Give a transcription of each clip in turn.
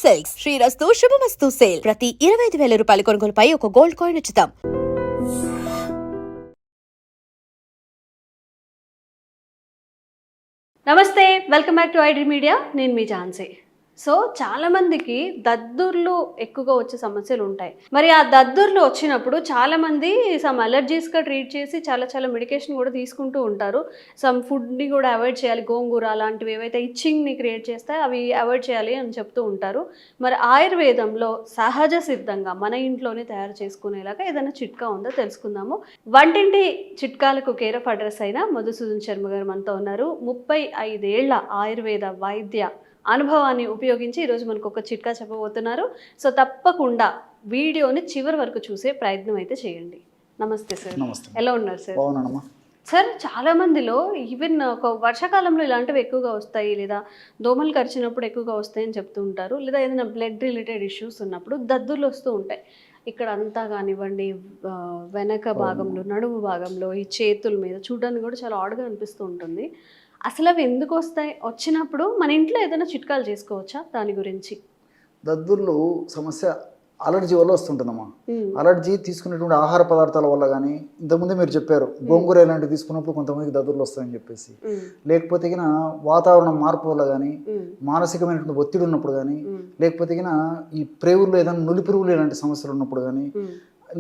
Silks శ్రీరస్తు శుభమస్తు sale ప్రతి 25,000 రూపాయల కొనుగోలుపై ఒక గోల్డ్ కాయిన్ ఉచితం. నమస్తే, welcome back to iDream media. నేను మీ ఝాన్సీ. సో చాలామందికి దద్దుర్లు ఎక్కువగా వచ్చే సమస్యలు ఉంటాయి. మరి ఆ దద్దుర్లు వచ్చినప్పుడు చాలామంది సమ్ అలర్జీస్గా ట్రీట్ చేసి చాలా మెడికేషన్ కూడా తీసుకుంటూ ఉంటారు. సమ్ ఫుడ్ని కూడా అవాయిడ్ చేయాలి, గోంగూర అలాంటివి ఏవైతే ఇచ్చింగ్ని క్రియేట్ చేస్తాయో అవి అవాయిడ్ చేయాలి అని చెప్తూ ఉంటారు. మరి ఆయుర్వేదంలో సహజ సిద్ధంగా మన ఇంట్లోనే తయారు చేసుకునేలాగా ఏదైనా చిట్కా ఉందో తెలుసుకుందాము. వంటింటి చిట్కాలకు కేర్ ఆఫ్ అడ్రస్ అయిన మధుసూదన్ శర్మ గారు మనతో ఉన్నారు. 35 ఏళ్ల ఆయుర్వేద వైద్య అనుభవాన్ని ఉపయోగించి ఈరోజు మనకు ఒక చిట్కా చెప్పబోతున్నారు. సో తప్పకుండా వీడియోని చివరి వరకు చూసే ప్రయత్నం అయితే చేయండి. నమస్తే సార్. నమస్తే. ఎలా ఉన్నారు సార్? బాగున్నానమ్మా. సార్, చాలా మందిలో ఈవెన్ ఒక వర్షాకాలంలో ఇలాంటివి ఎక్కువగా వస్తాయి, లేదా దోమలు కరిచినప్పుడు ఎక్కువగా వస్తాయని చెప్తూ ఉంటారు, లేదా ఏదైనా బ్లడ్ రిలేటెడ్ ఇష్యూస్ ఉన్నప్పుడు దద్దుర్లు వస్తూ ఉంటాయి. ఇక్కడ అంతా కానివ్వండి, వెనక భాగంలో, నడుము భాగంలో, ఈ చేతుల మీద చూడడానికి కూడా చాలా ఆడ్గా అనిపిస్తూ ఉంటుంది. అసలు అవి ఎందుకు వస్తాయి? వచ్చినప్పుడు మన ఇంట్లో ఏదైనా చిట్కాలు చేసుకోవచ్చా దాని గురించి? దద్దుర్లు సమస్య అలర్జీ వల్ల వస్తుంటుందమ్మా. అలర్జీ తీసుకునేటువంటి ఆహార పదార్థాల వల్ల కానీ, ఇంతకుముందే మీరు చెప్పారు గోంగూర ఇలాంటివి తీసుకున్నప్పుడు కొంతమందికి దద్దుర్లు వస్తాయని చెప్పేసి, లేకపోతే గిన వాతావరణం మార్పు వల్ల కానీ, మానసికమైనటువంటి ఒత్తిడి ఉన్నప్పుడు కానీ, లేకపోతే గిన ఈ ప్రేవుల్లో ఏదైనా నులిపురుగులు ఇలాంటి సమస్యలు ఉన్నప్పుడు కానీ,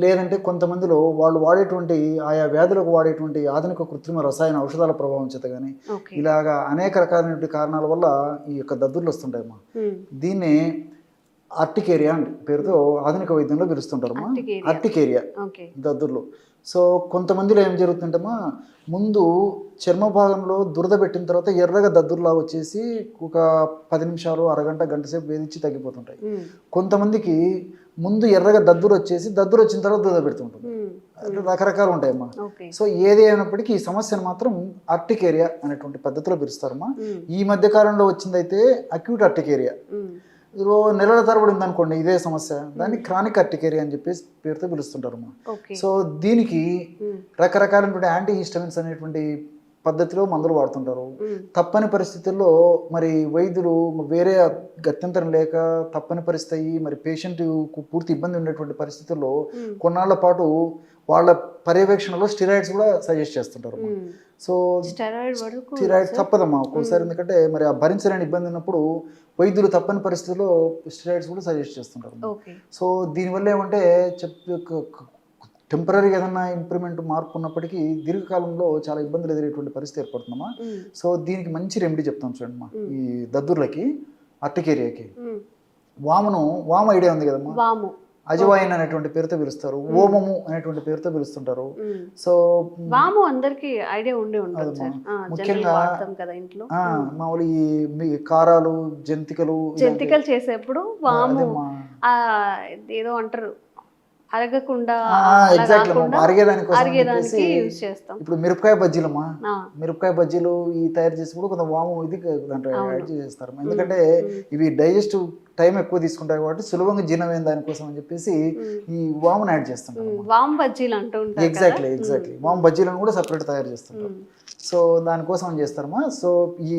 లేదంటే కొంతమందిలో వాళ్ళు వాడేటువంటి ఆయా వ్యాధులకు వాడేటువంటి ఆధునిక కృత్రిమ రసాయన ఔషధాల ప్రభావం చేత కానీ, ఇలాగా అనేక రకాలైనటువంటి కారణాల వల్ల ఈ యొక్క దద్దుర్లు వస్తుంటాయమ్మా. దీన్నే ఆర్టికేరియా అంటే పేరుతో ఆధునిక వైద్యంలో పిలుస్తుంటారమ్మా. ఆర్టికేరియా దద్దుర్లు. సో కొంతమందిలో ఏం జరుగుతుంటమ్మా, ముందు చర్మ భాగంలో దురద పెట్టిన తర్వాత ఎర్రగా దద్దుర్లా వచ్చేసి ఒక 10 నిమిషాలు, అరగంట, గంట సేపు వేధించి తగ్గిపోతుంటాయి. కొంతమందికి ముందు ఎర్రగా దద్దురు వచ్చేసి దద్దురు వచ్చిన తర్వాత దురద పెడుతుంటుంది. రకరకాలు ఉంటాయమ్మా. సో ఏది అయినప్పటికీ ఈ సమస్యను మాత్రం ఆర్టికేరియా అనేటువంటి పద్ధతిలో పిలుస్తారమ్మా. ఈ మధ్య కాలంలో వచ్చిందైతే అక్యూట్ ఆర్టికేరియా. నెలల తరబడి ఉందనుకోండి ఇదే సమస్య, దాన్ని క్రానిక్ ఆర్టికేరియా అని చెప్పేసి పేరుతో పిలుస్తుంటారమ్మా. సో దీనికి రకరకాలైనటువంటి యాంటీ హిస్టమిన్స్ అనేటువంటి పద్ధతిలో మందులు వాడుతుంటారు. తప్పని పరిస్థితుల్లో మరి వైద్యులు వేరే గత్యంతరం లేక తప్పని పరిస్థితి మరి పేషెంట్కు పూర్తి ఇబ్బంది ఉండేటువంటి పరిస్థితుల్లో కొన్నాళ్ల పాటు వాళ్ళ పర్యవేక్షణలో స్టెరాయిడ్స్ కూడా సజెస్ట్ చేస్తుంటారు. సో స్టెరాయిడ్ తప్పదమ్మా ఒక్కోసారి, ఎందుకంటే మరి ఆ భరించలేని ఇబ్బంది ఉన్నప్పుడు వైద్యులు తప్పని పరిస్థితుల్లో స్టెరాయిడ్స్ కూడా సజెస్ట్ చేస్తుంటారు. సో దీనివల్ల ఏమంటే టెంపరీగా ఏదన్నా ఇంప్రూవ్మెంట్ మార్పు ఉన్నప్పటికీ దీర్ఘకాలంలో చాలా ఇబ్బందులు ఎదురేటువంటి పరిస్థితి ఏర్పడుతుందమ్మా. సో దీనికి మంచి రెమెడీ చెప్తాం చూడమ్మా. ఈ దద్దుర్లకి, ఆర్టికేరియాకి వాము ఐడియా ఉంది కదమ్మా. అజవాయిన్ అనేటువంటి పేరుతో పిలుస్తారు, ఓమము అనేటువంటి పేరుతో పిలుస్తుంటారు. సో వాము అందరికి ఐడియా ఉండే ఉంటుంది. ముఖ్యంగా మామూలు ఈ కారాలు, జంతికలు చేసేప్పుడు వాము ఏదో అంటారు అరగకుండా అరిగేదానికి ఇప్పుడు మిరపకాయ బజ్జీలమ్మా, మిరపకాయ బజ్జీలు ఈ తయారు చేసేప్పుడు కొంత వాము ఇది యాడ్ చేస్తారు. ఎందుకంటే ఇవి డైజెస్టివ్ టైం ఎక్కువ తీసుకుంటాయి కాబట్టి సులభంగా జీర్ణమైన దానికోసం అని చెప్పేసి ఈ వామును యాడ్ చేస్తుంటారు. వాము బజ్జీలు అంటూ ఉంటారు. ఎగ్జాక్ట్లీ వాము బజ్జీలను కూడా సపరేట్ తయారు చేస్తుంటారు. సో దానికోసం అని చేస్తారమ్మా. సో ఈ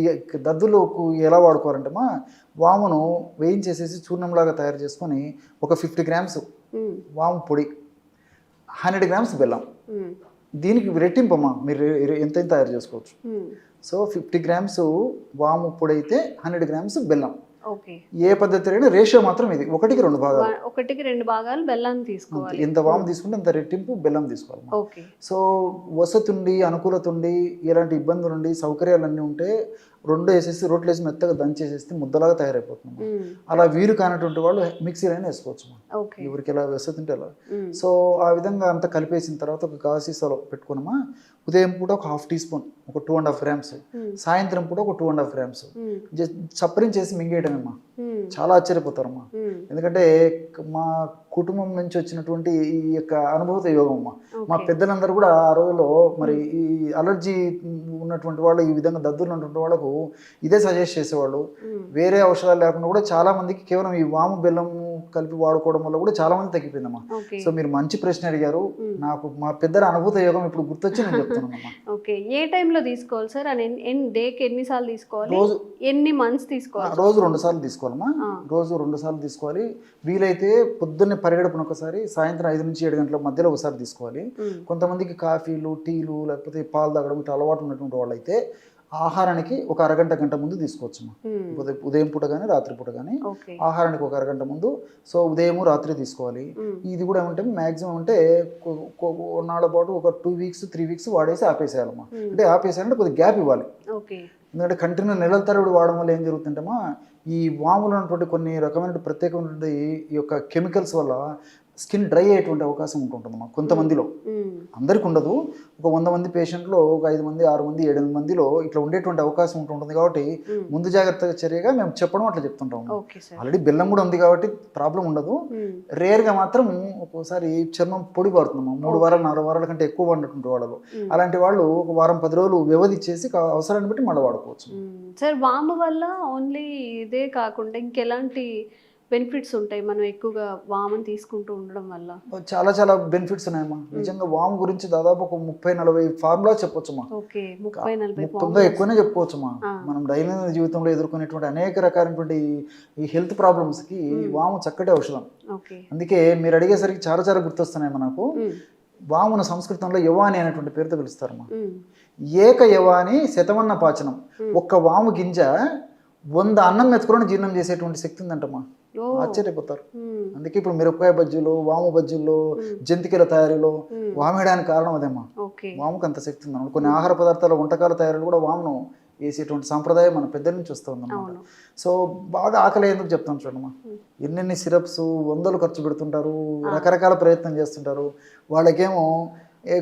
దద్దులకు ఎలా వాడుకోవాలంటేమా, వామును వేయించేసేసి చూర్ణంలాగా తయారు చేసుకొని ఒక 50 గ్రామ్స్ వాము పొడి, 100 గ్రామ్స్ బెల్లం, దీనికి రెట్టింపమ్మా మీరు ఎంత తయారు చేసుకోవచ్చు. సో 50 గ్రామ్స్ వాము పొడి అయితే 100 గ్రామ్స్ బెల్లం. ఏ పద్ధతి అయినా రేషియో మాత్రం ఇది 1కి 2 భాగాలు. 1కి 2 భాగాలు బెల్లాన్ని తీసుకోవాలి. ఎంత వాము తీసుకుంటే అంత రెట్టింపు బెల్లం తీసుకోవాలి. సో వసతి ఉండి, అనుకూలత ఉండి, ఎలాంటి ఇబ్బందులు ఉండి, సౌకర్యాలన్నీ ఉంటే 2 వేసేసి రోట్లు వేసి మెత్తగా దంచేసేస్తే ముద్దలాగా తయారైపోతుంది. అలా వీలు కానటువంటి వాళ్ళు మిక్సీలైనా వేసుకోవచ్చు. ఎవరికి ఎలా వసతి ఉంటే అలా. సో ఆ విధంగా అంతా కలిపేసిన తర్వాత ఒక గాసీసాలో పెట్టుకున్నామా. ఉదయం పూట ఒక 1/2 టీ స్పూన్, ఒక 2.5 గ్రామ్స్, సాయంత్రం పూట ఒక 2.5 గ్రామ్స్ చప్పరించేసి మింగేయటమేమ్మా. చాలా ఆశ్చర్యపోతారమ్మా. ఎందుకంటే మా కుటుంబం నుంచి వచ్చినటువంటి ఈ యొక్క అనుభూత యోగం అమ్మా. మా పెద్దలందరూ కూడా ఆ రోజుల్లో మరి ఈ అలర్జీ ఉన్నటువంటి వాళ్ళు, ఈ విధంగా దద్దులు ఉన్నటువంటి వాళ్ళకు ఇదే సజెస్ట్ చేసేవాళ్ళు. వేరే ఔషధాలు లేకుండా కూడా చాలా మందికి కేవలం ఈ వాము బెల్లం కలిపి వాడుకోవడం వల్ల కూడా చాలా మంది తగ్గిపోయిందమ్మా. సో మీరు మంచి ప్రశ్న అడిగారు. నాకు మా పెద్దల అనుభూత యోగం ఇప్పుడు గుర్తొచ్చి నేను చెప్తున్నానమ్మా. ఓకే, ఏ టైంలో తీసుకోవాలి సార్? డేకి ఎన్నిసార్లు తీసుకోవాలి? రోజు ఎన్ని మంత్స్ తీసుకోవాలి? రోజు 2 సార్లు తీసుకోవాలి. తీసుకోవాలమ్మా. రోజు 2 సార్లు తీసుకోవాలి. వీలైతే పొద్దున్నే పరిగెడుపున ఒకసారి, సాయంత్రం 5 నుంచి 7 గంటల మధ్యలో ఒకసారి తీసుకోవాలి. కొంతమందికి కాఫీలు, టీలు, లేకపోతే పాలు తాగడం ఇట్లా అలవాటు ఉన్నటువంటి వాళ్ళు అయితే ఆహారానికి ఒక అరగంట ముందు తీసుకోవచ్చమ్మా. ఉదయం పూట కానీ రాత్రి పూట కానీ ఆహారానికి ఒక అరగంట ముందు. సో ఉదయం రాత్రి తీసుకోవాలి. ఇది కూడా ఏమంటే మ్యాక్సిమం అంటే నాళ్ళ పాటు ఒక 2 వీక్స్ 3 వీక్స్ వాడేసి ఆపేసేయాలమ్మా. అంటే ఆపేసేయాలంటే కొద్దిగా గ్యాప్ ఇవ్వాలి. ఎందుకంటే కంటిన్యూ నెలల తరబడి వాడడం వల్ల ఏం జరుగుతుంటమ్మా, ఈ వాములో ఉన్నటువంటి కొన్ని రకమైన ప్రత్యేకమైనటువంటి ఈ యొక్క కెమికల్స్ వల్ల స్కిన్ డ్రై అయ్యేటువంటి అవకాశం ఉంటుందమ్మా కొంతమందిలో. అందరికి ఉండదు. ఒక 100 మంది పేషెంట్లో ఒక 5 మంది 6 మంది 7 మందిలో ఇట్లా ఉండేటువంటి అవకాశం ఉంటుంది. కాబట్టి ముందు జాగ్రత్తగా చర్యగా మేము చెప్పడం అట్లా చెప్తుంటాము. ఆల్రెడీ బెల్లం కూడా ఉంది కాబట్టి ప్రాబ్లం ఉండదు. రేర్గా మాత్రం ఒక్కోసారి చర్మం పొడి పడుతుందమ్మా. 3 వారాలు 4 వారాల కంటే ఎక్కువ పడినటువంటి వాళ్ళలో. అలాంటి వాళ్ళు ఒక వారం 10 రోజులు వ్యవధి ఇచ్చేసి అవసరాన్ని బట్టి మళ్ళీ వాడుకోవచ్చు. సార్ వాము వల్ల ఓన్లీ ఇదే కాకుండా ఇంకెలాంటి బెనిఫిట్స్ ఉంటాయి మనం ఎక్కువగా వాముని తీసుకుంటూ ఉండడం వల్ల? చాలా చాలా బెనిఫిట్స్ ఉన్నాయమ్మా. నిజంగా వాము గురించి దాదాపు ఒక 30-40 ఫార్ములా చెప్పొచ్చమ్మా. 30-40 ఎక్కువనే చెప్పుకోవచ్చమ్మా. మనం దైనందిన జీవితంలో ఎదుర్కొనేటువంటి అనేక రకాలైనటువంటి ఈ హెల్త్ ప్రాబ్లమ్స్ కి వాము చక్కటి ఔషధం. అందుకే మీరు అడిగేసరికి చాలా చాలా గుర్తొస్తున్నాయమ్మా నాకు. వామును సంస్కృతంలో యవాని అనేటువంటి పేరుతో పిలుస్తారమ్మా. ఏక యవాని శతమన్న పాచనం. ఒక్క వాము గింజ 100 అన్నం మెతుకులను జీర్ణం చేసేటువంటి శక్తి ఉందంటమ్మా. ఆశ్చర్యపోతారు. అందుకే ఇప్పుడు మిరపకాయ బజ్జీలు, వాము బజ్జీల్లో, జంతికల తయారీలో వామేయడానికి కారణం అదేమ్మా. వాముకు అంత శక్తి ఉందన్నమాట. కొన్ని ఆహార పదార్థాల వంటకాల తయారీలో కూడా వామును వేసేటువంటి సాంప్రదాయం మన పెద్దల నుంచి వస్తుందన్నమాట. సో బాగా ఆకలి ఎందుకు చెప్తాను చూడమ్మా. ఎన్నెన్ని సిరప్స్ 100లు ఖర్చు పెడుతుంటారు, రకరకాల ప్రయత్నం చేస్తుంటారు. వాళ్ళకేమో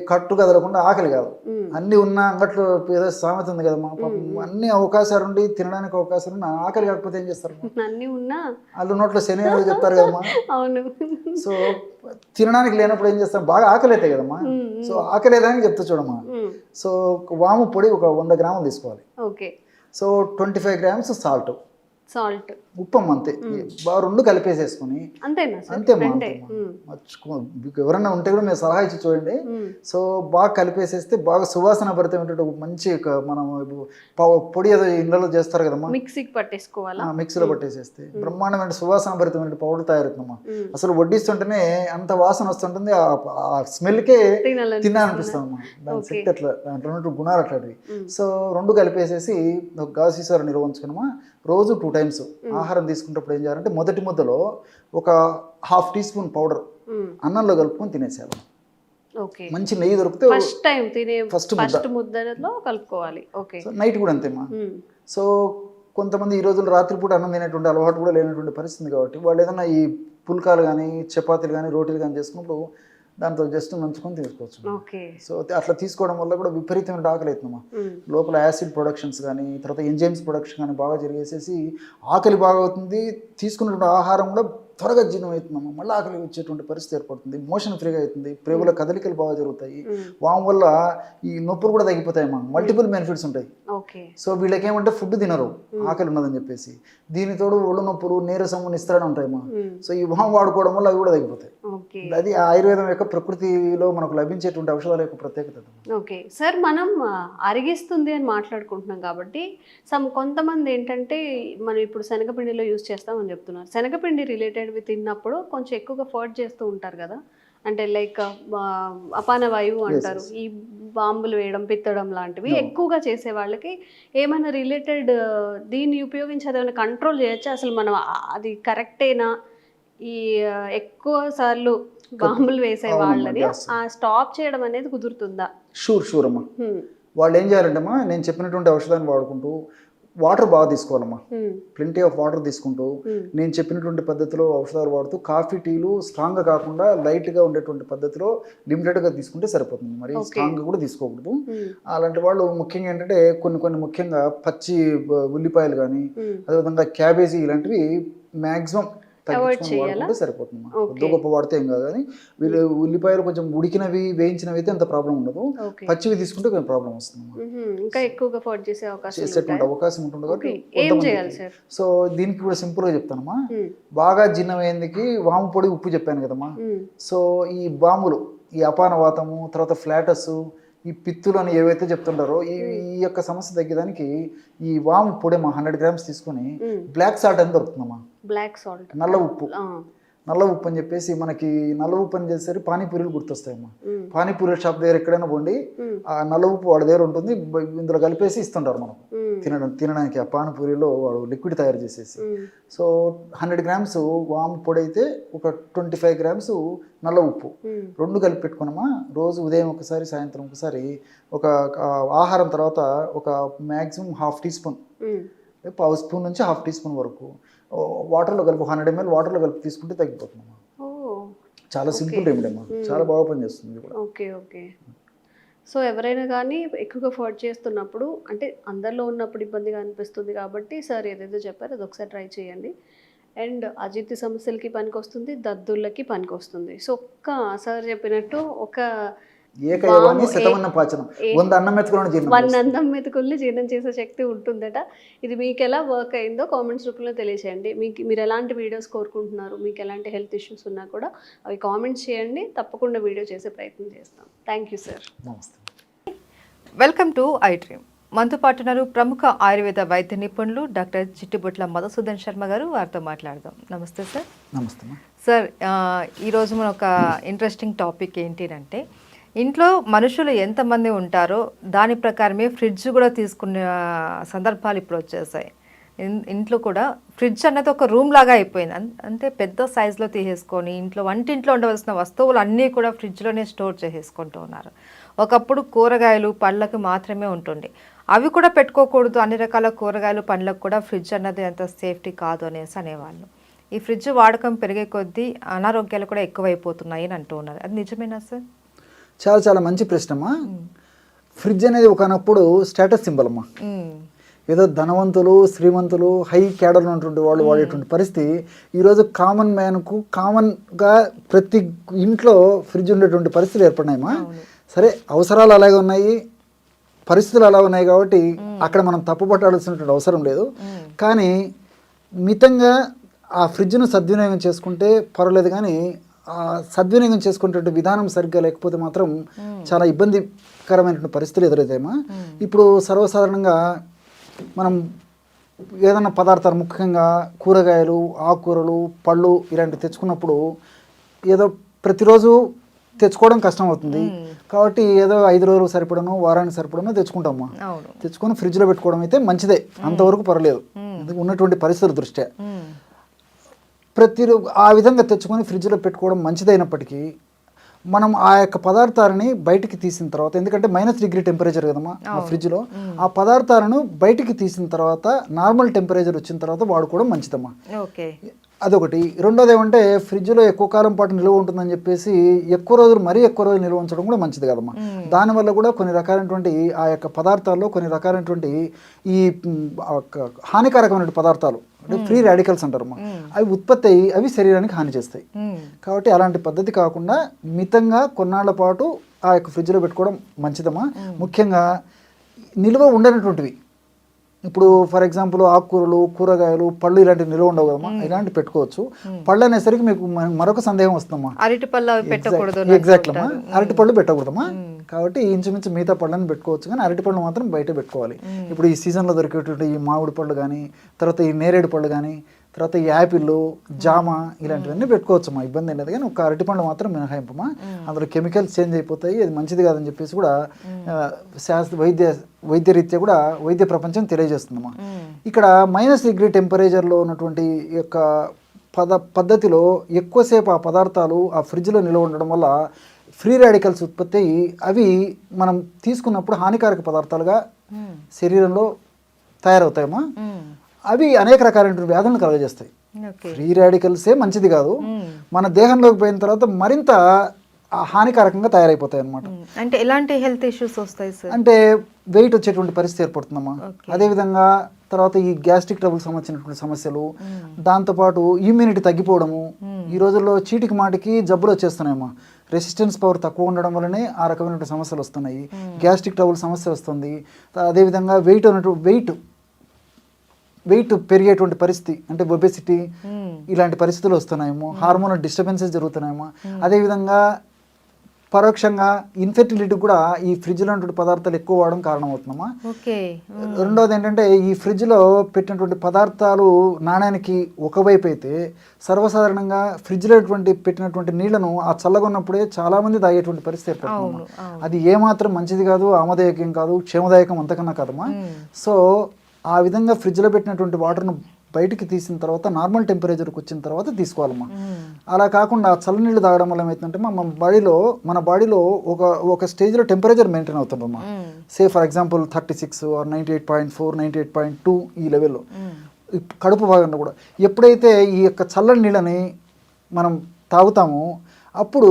కట్టు కదలకుండా ఆకలి కాదు. అన్ని ఉన్న అంగట్లో ఏదో సామెత ఉంది కదమ్మా. అన్ని అవకాశాలు ఉండి తినడానికి అవకాశాలు ఉన్నా ఆకలి కాకపోతే ఏం చేస్తారు? అన్ని ఉన్నా వాళ్ళు నోట్లో శని చెప్తారు కదమ్మా. సో తినడానికి లేనప్పుడు ఏం చేస్తాం? బాగా ఆకలి అవుతాయి కదమ్మా. సో ఆకలి ఏదానికి చెప్తా చూడమ్మా. సో వాము పొడి ఒక 100 గ్రాములు తీసుకోవాలి. సో 25 గ్రామ్స్ సాల్ట్, ఉప్పమ్మ అంతే. బాగా 2 కలిపేసేసుకుని అంతేమ్మా. ఎవరన్నా ఉంటే కూడా మీరు సలహా ఇచ్చి చూడండి. సో బాగా కలిపేసేస్తే బాగా సువాసన భరితమైనటువంటి మంచి మనం పొడి ఏదో ఇళ్ళలో చేస్తారు కదమ్మా, మిక్సీలో పట్టేసేస్తే బ్రహ్మాండమైన సువాసన భరితమైన పౌడర్ తయారవుతుందమ్మా. అసలు వడ్డిస్తుంటేనే అంత వాసన వస్తుంటుంది. ఆ స్మెల్కే తినాలనిపిస్తుందమ్మా. దాని శక్తి అట్లా, దాంట్లో ఉన్నటువంటి గుణాలు అట్లాంటివి. సో 2 కలిపేసేసి ఒక గాజు సీసాలో నిల్వ ఉంచుకున్నామా. రోజు 2 టైమ్స్ ఆహారం తీసుకున్నప్పుడు ఏం చేయాలంటే మొదటి ముద్దలో ఒక 1/2 టీ స్పూన్ పౌడర్ అన్నంలో కలుపుకొని తినేసేయాలి. మంచి నెయ్యి దొరికితే ఫస్ట్ ముద్దలో కలుపుకోవాలి. నైట్ కూడా అంతేమ్మా. సో కొంతమంది ఈ రోజుల్లో రాత్రిపూట అన్నం తినేటువంటి అలవాటు కూడా లేనటువంటి పరిస్థితి కాబట్టి వాళ్ళు ఏదైనా ఈ పుల్కాలు కానీ చపాతీలు కానీ రోటీలు కానీ చేసుకున్నప్పుడు దాంతో జస్ట్ నంచుకొని తీసుకోవచ్చు. సో అట్లా తీసుకోవడం వల్ల కూడా విపరీతమైన ఆకలి అవుతుందమ్మా. లోపల యాసిడ్ ప్రొడక్షన్స్ కానీ తర్వాత ఎంజైమ్స్ ప్రొడక్షన్ కానీ బాగా జరిగేసేసి ఆకలి బాగా అవుతుంది. తీసుకున్నటువంటి ఆహారం కూడా త్వరగా జీర్ణం అవుతుందమ్మా. మళ్ళీ ఆకలి వచ్చేటువంటి పరిస్థితి ఏర్పడుతుంది. మోషన్ ఫ్రీగా అవుతుంది. ప్రేగుల కదలికలు బాగా జరుగుతాయి. వాము వల్ల ఈ నొప్పులు కూడా తగ్గిపోతాయమ్మా. మల్టిపుల్ బెనిఫిట్స్ ఉంటాయి. సో వీళ్ళకి ఏమంటే ఫుడ్ తినరు ఆకలి ఉన్నదని చెప్పేసి. దీనితోడు ఒళ్ళు నొప్పులు, నీరసము, నిస్త్రణ ఉంటాయమ్మా. సో ఈ వాము వాడుకోవడం వల్ల అవి కూడా తగ్గిపోతాయి. అది ఆయుర్వేదం యొక్క ప్రకృతిలో మనకు లభించేటువంటి ఔషధాల యొక్క ప్రత్యేకత. ఓకే సార్, మనం అరిగిస్తుంది అని మాట్లాడుకుంటున్నాం కాబట్టి కొంతమంది ఏంటంటే మనం ఇప్పుడు శనగపిండిలో యూజ్ చేస్తామని చెప్తున్నారు. శనగపిండి రిలేటెడ్ తిన్నప్పుడు కొంచెం ఎక్కువగా ఫర్ట్ చేస్తూ ఉంటారు కదా, అంటే లైక్ అపాన వాయువు అంటారు. ఈ బాంబులు వేయడం, పిత్తడం లాంటివి ఎక్కువగా చేసే వాళ్ళకి ఏమైనా రిలేటెడ్ దీన్ని ఉపయోగించి అదేమైనా కంట్రోల్ చేయొచ్చా? అసలు మనం అది కరెక్టేనా? ఈ ఎక్కువ సార్లు బాంబులు వేసే వాళ్ళని స్టాప్ చేయడం అనేది కుదురుతుందా? షూర్ అమ్మా. వాళ్ళు ఏం చేయాలంటమ్మా, నేను చెప్పినటువంటి ఔషధాన్ని వాడుకుంటూ వాటర్ బాగా తీసుకోవాలమ్మా. ప్లెంటీ ఆఫ్ వాటర్ తీసుకుంటూ నేను చెప్పినటువంటి పద్ధతిలో ఔషధాలు వాడుతూ కాఫీ టీలు స్ట్రాంగ్గా కాకుండా లైట్గా ఉండేటువంటి పద్ధతిలో లిమిటెడ్గా తీసుకుంటే సరిపోతుంది. మరి స్ట్రాంగ్గా కూడా తీసుకోకూడదు. అలాంటి వాళ్ళు ముఖ్యంగా ఏంటంటే కొన్ని ముఖ్యంగా పచ్చి ఉల్లిపాయలు కానీ అదేవిధంగా క్యాబేజీ ఇలాంటివి మ్యాక్సిమం వాడుకుంటే సరిపోతుంది. కొద్ది గొప్ప వాడితే ఏం కాదు. కానీ వీళ్ళు ఉల్లిపాయలు కొంచెం ఉడికినవి వేయించినవి అయితే అంత ప్రాబ్లం ఉండదు. పచ్చివి తీసుకుంటే కొంచెం ప్రాబ్లం వస్తుంది. అవకాశం ఉంటుంది కాబట్టి సో దీనికి కూడా సింపుల్ గా చెప్తానమ్మా. బాగా జీర్ణమయ్యేందుకు వాము పొడి, ఉప్పు చెప్పాను కదమ్మా. సో ఈ బాంబులు, ఈ అపాన వాతము, తర్వాత ఫ్లాటస్, ఈ పిత్తులు అని ఏవైతే చెప్తుంటారో ఈ యొక్క సమస్య తగ్గడానికి ఈ వాము పొడేమా 100 గ్రామ్స్ తీసుకొని బ్లాక్ సాల్ట్ అని దొరుకుతుందమ్మా. బ్లాక్ సాల్ట్, నల్ల ఉప్పు. నల్ల ఉప్పు అని చెప్పేసి మనకి నల్ల ఉప్పు అని చేసేసరికి పానీపూరీలు గుర్తొస్తాయమ్మా. పానీపూరి షాప్ దగ్గర ఎక్కడైనా పోండి, ఆ నల్ల ఉప్పు వాడి దగ్గర ఉంటుంది, ఇందులో కలిపేసి ఇస్తుంటారు మనకు తినడానికి. ఆ పానీపూరిలో వాడు లిక్విడ్ తయారు చేసేసి. సో 100 గ్రామ్స్ వాము పొడి అయితే ఒక 25 గ్రామ్స్ నల్ల ఉప్పు రెండు కలిపి పెట్టుకున్నామా. రోజు ఉదయం ఒకసారి, సాయంత్రం ఒకసారి, ఒక ఆహారం తర్వాత ఒక మ్యాక్సిమం 1/2 టీ స్పూన్, 1/2 స్పూన్ నుంచి 1/2 టీ స్పూన్ వరకు వాటర్లో కలిపి 100 ml వాటర్లో కలిపి తీసుకుంటే తగ్గిపోతుందమ్మా. చాలా సింపుల్ రెమెడీ అమ్మా, చాలా బాగా పనిచేస్తుంది కూడా. Okay okay. సో ఎవరైనా కానీ ఎక్కువగా ఫర్ట్ చేస్తున్నప్పుడు, అంటే అందరిలో ఉన్నప్పుడు ఇబ్బందిగా అనిపిస్తుంది కాబట్టి సార్ ఏదైతే చెప్పారో అది ఒకసారి ట్రై చేయండి. అండ్ అజీర్తి సమస్యలకి పనికొస్తుంది, దద్దుర్లకి పనికొస్తుంది. సో సార్ చెప్పినట్టు ఒక ఏకైవాని శతమన్న పాచనం, 100 అన్నం మెతుకులను జీర్ణం 100 అన్నం మెతుకుల్ని జీర్ణం చేసే శక్తి ఉంటుందట. ఇది మీకు ఎలా వర్క్ అయిందో కామెంట్స్ రూపంలో తెలియచేయండి. మీరు ఎలాంటి వీడియోస్ కోరుకుంటున్నారు, మీకు ఎలాంటి హెల్త్ ఇష్యూస్ ఉన్నా కూడా అవి కామెంట్స్ చేయండి. తప్పకుండా వీడియో చేసే ప్రయత్నం చేస్తాం. Thank you sir. Namaste. Welcome to I Dream. మనతో పాటు ఉన్నారు ప్రముఖ ఆయుర్వేద వైద్య నిపుణులు డాక్టర్ చిట్టిబొట్ల మధుసూదన్ శర్మ గారు. వారితో మాట్లాడదాం. నమస్తే సార్. నమస్తే సార్, ఈరోజు మన ఒక ఇంట్రెస్టింగ్ టాపిక్ ఏంటి అంటే, ఇంట్లో మనుషులు ఎంతమంది ఉంటారో దాని ప్రకారమే ఫ్రిడ్జ్ కూడా తీసుకునే సందర్భాలు ఇప్పుడు వచ్చేసాయి. ఇంట్లో కూడా ఫ్రిడ్జ్ అన్నది ఒక రూమ్ లాగా అయిపోయింది. అంటే పెద్ద సైజులో తీసేసుకొని వంటింట్లో ఉండవలసిన వస్తువులు అన్నీ కూడా ఫ్రిడ్జ్లోనే స్టోర్ చేసేసుకుంటూ ఉన్నారు. ఒకప్పుడు కూరగాయలు పండ్లకు మాత్రమే ఉంటుంది, అవి కూడా పెట్టుకోకూడదు. అన్ని రకాల కూరగాయలు పండ్లకు కూడా ఫ్రిడ్జ్ అన్నది అంత సేఫ్టీ కాదు అనేసి అనేవాళ్ళు. ఈ ఫ్రిడ్జ్ వాడకం పెరిగే కొద్దీ అనారోగ్యాలు కూడా ఎక్కువైపోతున్నాయి అని అంటూ ఉన్నారు. అది నిజమేనా సార్? చాలా చాలా మంచి ప్రశ్న అమ్మా. ఫ్రిడ్జ్ అనేది ఒకనప్పుడు స్టేటస్ సింబల్ అమ్మా. ఏదో ధనవంతులు, శ్రీమంతులు, హై క్యాడర్లో ఉన్నటువంటి వాళ్ళు వాడేటువంటి పరిస్థితి ఈరోజు కామన్ మ్యాన్కు కామన్గా ప్రతి ఇంట్లో ఫ్రిడ్జ్ ఉండేటువంటి పరిస్థితులు ఏర్పడినాయమ్మా. సరే, అవసరాలు అలాగే ఉన్నాయి, పరిస్థితులు అలా ఉన్నాయి కాబట్టి అక్కడ మనం తప్పుపట్టాల్సినటువంటి అవసరం లేదు. కానీ మితంగా ఆ ఫ్రిడ్జ్ను సద్వినియోగం చేసుకుంటే పర్వాలేదు. కానీ సద్వినియోగం చేసుకునే విధానం సరిగ్గా లేకపోతే మాత్రం చాలా ఇబ్బందికరమైనటువంటి పరిస్థితులు ఎదురవుతాయమ్మా. ఇప్పుడు సర్వసాధారణంగా మనం ఏదైనా పదార్థాలు, ముఖ్యంగా కూరగాయలు, ఆకుకూరలు, పళ్ళు ఇలాంటివి తెచ్చుకున్నప్పుడు ఏదో ప్రతిరోజు తెచ్చుకోవడం కష్టం అవుతుంది కాబట్టి ఏదో 5 రోజులు సరిపడను, వారానికి సరిపడను తెచ్చుకుంటామా. తెచ్చుకొని ఫ్రిడ్జ్లో పెట్టుకోవడం అయితే మంచిదే, అంతవరకు పర్లేదు ఉన్నటువంటి పరిస్థితుల దృష్ట్యా. ఆ విధంగా తెచ్చుకొని ఫ్రిడ్జ్లో పెట్టుకోవడం మంచిదైనప్పటికీ మనం ఆ యొక్క పదార్థాలని బయటికి తీసిన తర్వాత, ఎందుకంటే -డిగ్రీ టెంపరేచర్ కదమ్మా ఆ ఫ్రిడ్జ్లో, ఆ పదార్థాలను బయటికి తీసిన తర్వాత నార్మల్ టెంపరేచర్ వచ్చిన తర్వాత వాడుకోవడం మంచిదమ్మా. అదొకటి. రెండోది ఏమంటే, ఫ్రిడ్జ్లో ఎక్కువ కాలం పాటు నిల్వ ఉంటుందని చెప్పేసి ఎక్కువ రోజులు నిల్వ ఉంచడం కూడా మంచిది కదమ్మా. దానివల్ల కూడా కొన్ని రకాలైనటువంటి ఆ యొక్క పదార్థాల్లో కొన్ని రకాలైనటువంటి ఈ హానికారకమైన పదార్థాలు, అంటే ఫ్రీ రాడికల్స్ అంటారమ్మా, అవి ఉత్పత్తి అయ్యి అవి శరీరానికి హాని చేస్తాయి. కాబట్టి అలాంటి పద్ధతి కాకుండా మితంగా కొన్నాళ్ల పాటు ఆ యొక్క ఫ్రిడ్జ్లో పెట్టుకోవడం మంచిదమ్మా. ముఖ్యంగా నిల్వ ఉండనటువంటివి, ఇప్పుడు ఫర్ ఎగ్జాంపుల్ ఆకుకూరలు, కూరగాయలు, పళ్ళు ఇలాంటివి నిల్వ ఉండవు కదమ్మా, ఇలాంటివి పెట్టుకోవచ్చు. పళ్ళు అనేసరికి మీకు మరొక సందేహం వస్తుందమ్మా, ఎగ్జాక్ట్ అమ్మా, అరటి పళ్ళు పెట్టకూడదమ్మా. కాబట్టి ఇంచుమించు మిగతా పళ్ళని పెట్టుకోవచ్చు, కానీ అరటి పళ్ళు మాత్రం బయట పెట్టుకోవాలి. ఇప్పుడు ఈ సీజన్లో దొరికేటువంటి ఈ మామిడి పళ్ళు కానీ, తర్వాత ఈ నేరేడు పళ్ళు కానీ, తర్వాత ఈ యాపిల్, జామ ఇలాంటివన్నీ పెట్టుకోవచ్చమ్మా, ఇబ్బంది అనేది. కానీ ఒక అరటిపండు మాత్రం మినహాయింపమ్మా, అందులో కెమికల్స్ చేంజ్ అయిపోతాయి, అది మంచిది కాదని చెప్పేసి కూడా వైద్యరీత్యా కూడా వైద్య ప్రపంచం తెలియజేస్తుందమ్మా. ఇక్కడ -డిగ్రీ టెంపరేచర్లో ఉన్నటువంటి యొక్క పద్ధతిలో ఎక్కువసేపు ఆ పదార్థాలు ఆ ఫ్రిడ్జ్లో నిల్వ ఉండడం వల్ల ఫ్రీ రాడికల్స్ ఉత్పత్తి అయ్యి అవి మనం తీసుకున్నప్పుడు హానికారక పదార్థాలుగా శరీరంలో తయారవుతాయమ్మా. అవి అనేక రకాలైన వ్యాధులను కలుగజేస్తాయి. ఫ్రీ రాడికల్సే మంచిది కాదు, మన దేహంలోకి పోయిన తర్వాత మరింత హానికారకంగా తయారైపోతాయి అన్నమాట. అంటే ఎలాంటి హెల్త్ ఇష్యూస్ వస్తాయి సార్? అంటే వెయిట్ వచ్చేటువంటి పరిస్థితి ఏర్పడుతుందమ్మా. అదేవిధంగా తర్వాత ఈ గ్యాస్ట్రిక్ ట్రబుల్ సంబంధించినటువంటి సమస్యలు, దాంతోపాటు ఇమ్యూనిటీ తగ్గిపోవడము. ఈ రోజుల్లో చీటికి మాటికి జబ్బులు వచ్చేస్తున్నాయమ్మా. రెసిస్టెన్స్ పవర్ తక్కువ ఉండడం వల్లనే ఆ రకమైన సమస్యలు వస్తున్నాయి. గ్యాస్ట్రిక్ ట్రబుల్ సమస్య వస్తుంది. అదేవిధంగా వెయిట్ పెరిగేటువంటి పరిస్థితి, అంటే ఒబెసిటీ ఇలాంటి పరిస్థితులు వస్తున్నాయేమో, హార్మోనల్ డిస్టర్బెన్సెస్ జరుగుతున్నాయేమో. అదేవిధంగా పరోక్షంగా ఇన్ఫెర్టిలిటీ కూడా ఈ ఫ్రిడ్జ్లో ఉన్నటువంటి పదార్థాలు ఎక్కువ వాడడం కారణమవుతుందమ్మా. ఓకే. రెండోది ఏంటంటే ఈ ఫ్రిడ్జ్లో పెట్టినటువంటి పదార్థాలు నాణ్యానికి ఒకవైపు అయితే సర్వసాధారణంగా ఫ్రిడ్జ్లో పెట్టినటువంటి నీళ్లను ఆ చల్లగా ఉన్నప్పుడే చాలామంది తాగేటువంటి పరిస్థితి ఏర్పడుతుంది. అది ఏమాత్రం మంచిది కాదు, ఆమదాయకం కాదు, క్షేమదాయకం అంతకన్నా కాదమ్మా. సో ఆ విధంగా ఫ్రిడ్జ్లో పెట్టినటువంటి వాటర్ను బయటికి తీసిన తర్వాత నార్మల్ టెంపరేచర్కి వచ్చిన తర్వాత తీసుకోవాలమ్మా. అలా కాకుండా చల్లనీళ్ళు తాగడం వల్ల ఏమవుతుందంటే మన బాడీలో ఒక స్టేజ్లో టెంపరేచర్ మెయింటైన్ అవుతుందమ్మా. సే ఫర్ ఎగ్జాంపుల్ 36 ఆర్ 98.4, 98.2 ఈ లెవెల్లో కడుపు భాగంలో కూడా ఎప్పుడైతే ఈ యొక్క చల్లని నీళ్ళని మనం తాగుతామో అప్పుడు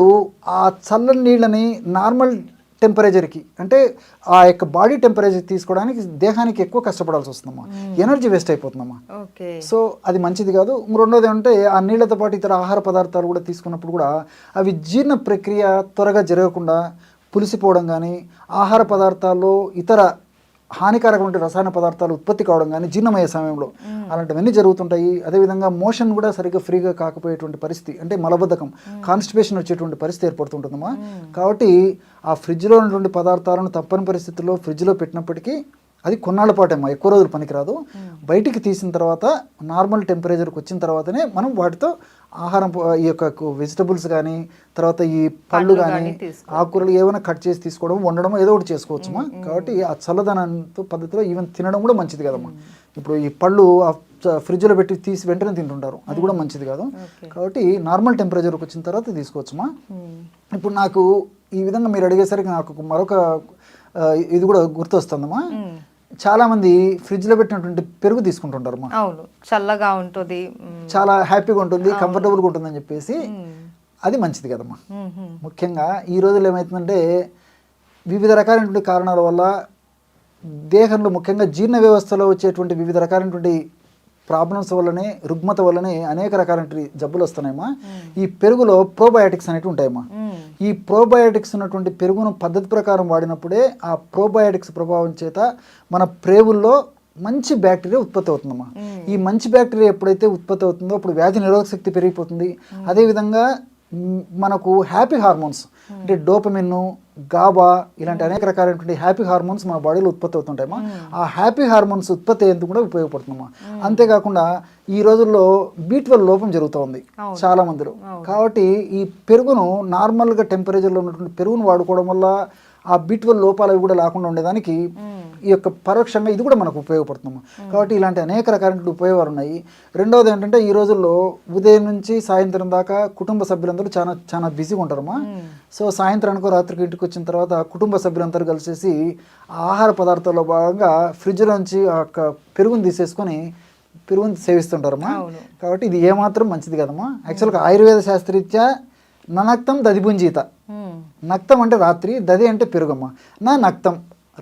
ఆ చల్లని నీళ్ళని నార్మల్ టెంపరేచర్కి అంటే ఆ యొక్క బాడీ టెంపరేచర్ తీసుకోవడానికి దేహానికి ఎక్కువ కష్టపడాల్సి వస్తుందమ్మా, ఎనర్జీ వేస్ట్ అయిపోతుందమ్మా. సో అది మంచిది కాదు. రెండోది అంటే ఆ నీళ్ళతో పాటు ఇతర ఆహార పదార్థాలు కూడా తీసుకున్నప్పుడు కూడా అవి జీర్ణ ప్రక్రియ త్వరగా జరగకుండా పులిసిపోవడం కానీ, ఆహార పదార్థాల్లో ఇతర హానికారకమైన రసాయన పదార్థాలు ఉత్పత్తి కావడం కానీ జీర్ణమయ్యే సమయంలో అలాంటివన్నీ జరుగుతుంటాయి. అదేవిధంగా మోషన్ కూడా సరిగ్గా ఫ్రీగా కాకపోయేటువంటి పరిస్థితి, అంటే మలబద్ధకం, కాన్స్టిపేషన్ వచ్చేటువంటి పరిస్థితి ఏర్పడుతుంటుందమ్మా. కాబట్టి ఆ ఫ్రిడ్జ్లో ఉన్నటువంటి పదార్థాలను తప్పని పరిస్థితుల్లో ఫ్రిడ్జ్లో పెట్టినప్పటికీ అది కొన్నాళ్ళ పాటేమో, ఎక్కువ రోజులు పనికిరాదు. బయటికి తీసిన తర్వాత నార్మల్ టెంపరేచర్కి వచ్చిన తర్వాతనే మనం వాటితో ఆహారం ఈ యొక్క వెజిటబుల్స్ కానీ తర్వాత ఈ పళ్ళు కానీ ఆకుకూరలు ఏమైనా కట్ చేసి తీసుకోవడం, వండడం ఏదో ఒకటి చేసుకోవచ్చుమా. కాబట్టి ఆ చల్లదనంతో పద్ధతిలో ఈవెన్ తినడం కూడా మంచిది కదమ్మా. ఇప్పుడు ఈ పళ్ళు ఫ్రిడ్జ్లో పెట్టి తీసి వెంటనే తింటుంటారు, అది కూడా మంచిది కాదు. కాబట్టి నార్మల్ టెంపరేచర్కి వచ్చిన తర్వాత తీసుకోవచ్చుమా. ఇప్పుడు నాకు ఈ విధంగా మీరు అడిగేసరికి నాకు మరొక ఇది కూడా గుర్తొస్తుందమ్మా. చాలా మంది ఫ్రిడ్జ్ లో పెట్టినటువంటి పెరుగు తీసుకుంటుంటారు. అవును, చల్లగా ఉంటుంది, చాలా హ్యాపీగా ఉంటుంది, కంఫర్టబుల్గా ఉంటుంది అని చెప్పేసి అది మంచిది కదమ్మా. ముఖ్యంగా ఈ రోజుల్లో ఏమవుతుందంటే వివిధ రకాలైనటువంటి కారణాల వల్ల దేహంలో ముఖ్యంగా జీర్ణ వ్యవస్థలో వచ్చేటువంటి వివిధ రకాలైనటువంటి ప్రాబ్లమ్స్ వల్లనే, రుగ్మత వల్లనే అనేక రకాలైన జబ్బులు వస్తున్నాయమ్మా. ఈ పెరుగులో ప్రోబయాటిక్స్ అనేవి ఉంటాయమ్మా. ఈ ప్రోబయాటిక్స్ ఉన్నటువంటి పెరుగును పద్ధతి ప్రకారం వాడినప్పుడే ఆ ప్రోబయాటిక్స్ ప్రభావం చేత మన ప్రేవుల్లో మంచి బ్యాక్టీరియా ఉత్పత్తి అవుతుందమ్మా. ఈ మంచి బ్యాక్టీరియా ఎప్పుడైతే ఉత్పత్తి అవుతుందో అప్పుడు వ్యాధి నిరోధక శక్తి పెరిగిపోతుంది. అదేవిధంగా మనకు హ్యాపీ హార్మోన్స్ అంటే డోపమిన్, గాబా ఇలాంటి అనేక రకాలైనటువంటి హ్యాపీ హార్మోన్స్ మన బాడీలో ఉత్పత్తి అవుతుంటాయమ్మా. ఆ హ్యాపీ హార్మోన్స్ ఉత్పత్తి అయ్యేందుకు కూడా ఉపయోగపడుతుందమ్మా. అంతేకాకుండా ఈ రోజుల్లో B12 లోపం జరుగుతూ ఉంది చాలా మందిలో. కాబట్టి ఈ పెరుగును నార్మల్గా టెంపరేచర్లో ఉన్నటువంటి పెరుగును వాడుకోవడం వల్ల ఆ B12 లోపాలు కూడా లేకుండా ఉండేదానికి ఈ యొక్క పరోక్షంగా ఇది కూడా మనకు ఉపయోగపడుతుందమ్మా. కాబట్టి ఇలాంటి అనేక రకాలైన ఉపయోగాలు ఉన్నాయి. రెండవది ఏంటంటే ఈ రోజుల్లో ఉదయం నుంచి సాయంత్రం దాకా కుటుంబ సభ్యులందరూ చాలా చాలా బిజీగా ఉంటారమ్మా. సో సాయంత్రానికో రాత్రికి ఇంటికి వచ్చిన తర్వాత కుటుంబ సభ్యులందరూ కలిసేసి ఆహార పదార్థాల్లో భాగంగా ఫ్రిడ్జ్లోంచి ఆ యొక్క పెరుగుని తీసేసుకొని పెరుగుని సేవిస్తుంటారమ్మా. కాబట్టి ఇది ఏమాత్రం మంచిది కదమ్మా. యాక్చువల్గా ఆయుర్వేద శాస్త్రరీత్యా నక్తం దదిపుంజీత, నక్తం అంటే రాత్రి, దది అంటే పెరుగమ్మ. నక్తం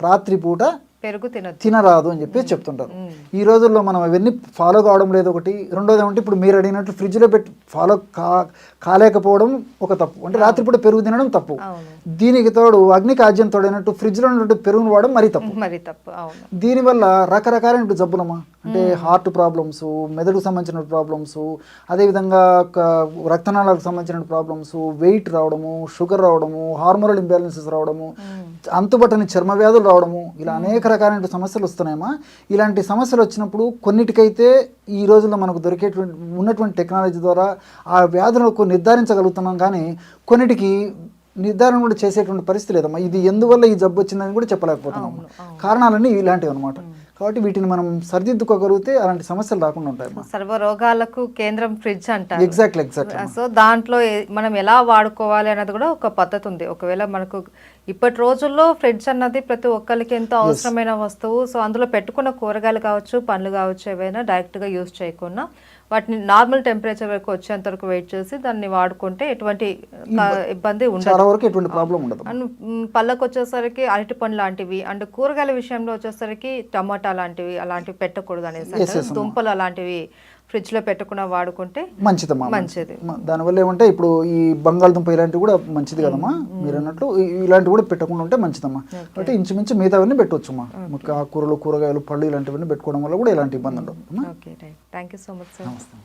రాత్రిపూట పెరుగు తినరాదు అని చెప్పి చెప్తుంటారు. ఈ రోజుల్లో మనం అవన్నీ ఫాలో కావడం లేదు ఒకటి. రెండోది ఏమంటే ఇప్పుడు మీరు అడిగినట్టు ఫ్రిడ్జ్లో పెట్టి ఫాలో కాలేకపోవడం ఒక తప్పు, అంటే రాత్రిపూట పెరుగు తినడం తప్పు. దీనికి తోడు అగ్నికి ఆజ్యం తోడైనట్టు ఫ్రిడ్జ్లో ఉన్నట్టు పెరుగును వాడడం మరీ తప్పు. దీనివల్ల రకరకాలైన జబ్బులమ్మా, అంటే హార్ట్ ప్రాబ్లమ్స్, మెదడుకు సంబంధించిన ప్రాబ్లమ్స్, అదేవిధంగా రక్తనాళాలకు సంబంధించిన ప్రాబ్లమ్స్, వెయిట్ రావడము, షుగర్ రావడము, హార్మోనల్ ఇంబ్యాలెన్సెస్ రావడము, అంతుబట్టని చర్మ వ్యాధులు రావడము, ఇలా అనేక రకాలైన సమస్యలు వస్తున్నాయమ్మా. ఇలాంటి సమస్యలు వచ్చినప్పుడు కొన్నిటికైతే ఈ రోజుల్లో మనకు ఉన్నటువంటి టెక్నాలజీ ద్వారా ఆ వ్యాధులకు నిర్ధారించగలుగుతున్నాం, కానీ కొన్నిటికి నిర్ధారణ కూడా చేసేటువంటి పరిస్థితి లేదమ్మా. ఇది ఎందువల్ల ఈ జబ్బు వచ్చిందని కూడా చెప్పలేకపోతున్నాం. కారణాలన్నీ ఇలాంటివి అనమాట. కాబట్టి వీటిని మనం సరిదిద్దుకోగలిగితే అలాంటి సమస్యలు రాకుండా ఉంటాయి. సర్వ రోగాలకు కేంద్రం ఫ్రిడ్జ్ అంటారు. ఎగ్జాక్ట్లీ. సో దాంట్లో మనం ఎలా వాడుకోవాలి అన్నది కూడా ఒక పద్ధతి ఉంది. ఒకవేళ మనకు ఇప్పటి రోజుల్లో ఫ్రిడ్జ్ అన్నది ప్రతి ఒక్కరికి ఎంతో అవసరమైన వస్తువు. సో అందులో పెట్టుకున్న కూరగాయలు కావచ్చు, పండ్లు కావచ్చు, ఏవైనా డైరెక్ట్గా యూజ్ చేయకుండా వాటిని నార్మల్ టెంపరేచర్ వరకు వచ్చేంత వరకు వెయిట్ చేసి దాన్ని వాడుకుంటే ఎటువంటి ఇబ్బంది ఉండదు. అండ్ పళ్ళకు వచ్చేసరికి అరటి పండు లాంటివి, అండ్ కూరగాయల విషయంలో వచ్చేసరికి టమాటా లాంటివి అలాంటివి పెట్టకూడదు అనేసి, దుంపలు అలాంటివి ఫ్రిడ్జ్ లో పెట్టకుండా వాడుకుంటే మంచిది. దానివల్ల ఏమంటే ఇప్పుడు ఈ బంగాళదుంప ఇలాంటివి కూడా మంచిది కదమ్మా. మీరు అన్నట్లు ఇలాంటివి కూడా పెట్టకుండా ఉంటే మంచిదమ్మా. కాబట్టి ఇంచుమించు మిగతావన్నీ పెట్టవచ్చుమ్మా. కూరలు, కూరగాయలు, పళ్ళు ఇలాంటివన్నీ పెట్టుకోవడం వల్ల కూడా ఎలాంటి ఇబ్బంది ఉండదు. Okay, thank you so much sir.